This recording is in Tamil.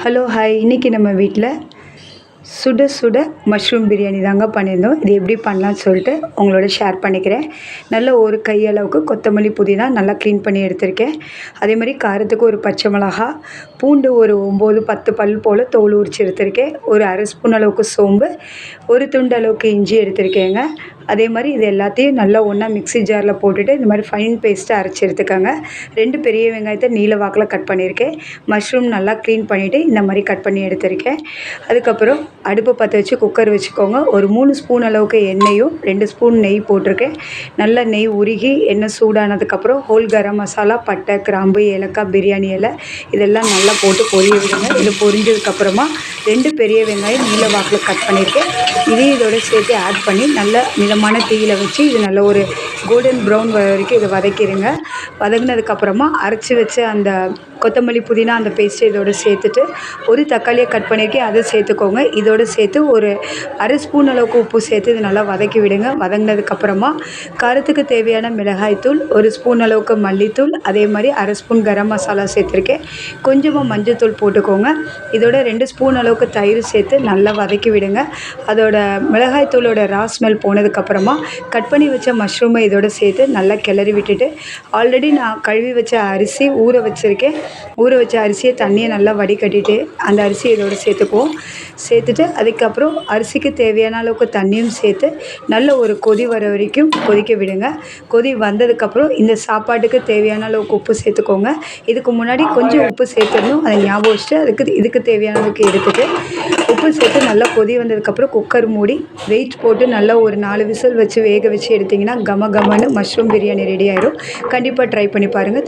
ஹலோ ஹாய் இன்றைக்கி நம்ம வீட்டில் சுட சுட மஷ்ரூம் பிரியாணி தாங்க பண்ணியிருந்தோம். இது எப்படி பண்ணலான்னு சொல்லிட்டு உங்களோட ஷேர் பண்ணிக்கிறேன். நல்ல ஒரு கையளவுக்கு கொத்தமல்லி புதினா நல்லா க்ளீன் பண்ணி எடுத்திருக்கேன். அதே மாதிரி காரத்துக்கு ஒரு பச்சை மிளகா, பூண்டு ஒரு 9 10 பல் போல் தோல் உரித்து எடுத்திருக்கேன். ஒரு அரை ஸ்பூன் அளவுக்கு சோம்பு, ஒரு துண்டு அளவுக்கு இஞ்சி எடுத்திருக்கேங்க. அதே மாதிரி இது எல்லாத்தையும் நல்லா ஒன்றா மிக்ஸி ஜாரில் போட்டுட்டு இந்த மாதிரி ஃபைன் பேஸ்ட்டாக அரைச்சி எடுத்துக்கோங்க. 2 பெரிய வெங்காயத்தை நீல வாக்கில் கட் பண்ணியிருக்கேன். மஷ்ரூம் நல்லா க்ளீன் பண்ணிவிட்டு இந்த மாதிரி கட் பண்ணி எடுத்திருக்கேன். அதுக்கப்புறம் அடுப்பை பற்ற வச்சு குக்கர் வச்சுக்கோங்க. ஒரு 3 ஸ்பூன் அளவுக்கு எண்ணெயும் 2 ஸ்பூன் நெய் போட்டிருக்கேன். நல்லா நெய் உருகி எண்ணெய் சூடானதுக்கப்புறம் ஹோல் கரம் மசாலா, பட்டை, கிராம்பு, ஏலக்காய், பிரியாணி இலை இதெல்லாம் நல்லா போட்டு பொரிய விடுங்க. இது பொரிஞ்சதுக்கப்புறமா 2 பெரிய வெங்காயம் நீல வாக்கில் கட் பண்ணியிருக்கேன். இதையும் இதோட சேர்த்து ஆட் பண்ணி நல்லா மிதமான தீயில் வச்சு இது நல்ல ஒரு கோல்டன் ப்ரௌன் வரைக்கும் இதை வதக்கிடுங்க. வதங்கினதுக்கப்புறமா அரைச்சி வச்ச அந்த கொத்தமல்லி புதினா அந்த பேஸ்ட்டை இதோடு சேர்த்துட்டு ஒரு தக்காளியை கட் பண்ணியிருக்கேன், அதை சேர்த்துக்கோங்க. இதோடு சேர்த்து ஒரு அரை ஸ்பூன் அளவுக்கு உப்பு சேர்த்து இது நல்லா வதக்கி விடுங்க. வதங்கினதுக்கப்புறமா காரத்துக்கு தேவையான மிளகாய்த்தூள், ஒரு ஸ்பூன் அளவுக்கு மல்லித்தூள், அதே மாதிரி அரை ஸ்பூன் கரம் மசாலா சேர்த்துருக்கேன். கொஞ்சமாக மஞ்சள்தூள் போட்டுக்கோங்க. இதோட 2 ஸ்பூன் அளவுக்கு தயிர் சேர்த்து நல்லா வதக்கி விடுங்க. அதோட மிளகாய்த்தூளோட ரா ஸ்மெல் போனதுக்கப்புறமா கட் பண்ணி வச்ச மஷ்ரூமை இதோட சேர்த்து நல்லா கிளறி விட்டுட்டு ஆல்ரெடி நான் கழுவி வச்ச அரிசி ஊற வச்சுருக்கேன். ஊற வச்ச அரிசியை தண்ணியை நல்லா வடிகட்டிட்டு அந்த அரிசியை இதோடு சேர்த்துக்குவோம். சேர்த்துட்டு அதுக்கப்புறம் அரிசிக்கு தேவையான அளவுக்கு தண்ணியும் சேர்த்து நல்ல ஒரு கொதி வர வரைக்கும் கொதிக்க விடுங்க. கொதி வந்ததுக்கப்புறம் இந்த சாப்பாட்டுக்கு தேவையான அளவுக்கு உப்பு சேர்த்துக்கோங்க. இதுக்கு முன்னாடி கொஞ்சம் உப்பு சேர்த்துடணும், அதை ஞாபகம் வச்சுட்டு இதுக்கு தேவையான அளவுக்கு எடுத்துகிட்டு உப்பு சேர்த்து நல்லா கொதி வந்ததுக்கப்புறம் குக்கர் மூடி வெயிட் போட்டு நல்லா ஒரு 4 விசில் வச்சு வேக வச்சு எடுத்திங்கன்னா கம கமன்னு மஷ்ரூம் பிரியாணி ரெடி ஆயிடும். கண்டிப்பாக ட்ரை பண்ணி பாருங்கள்.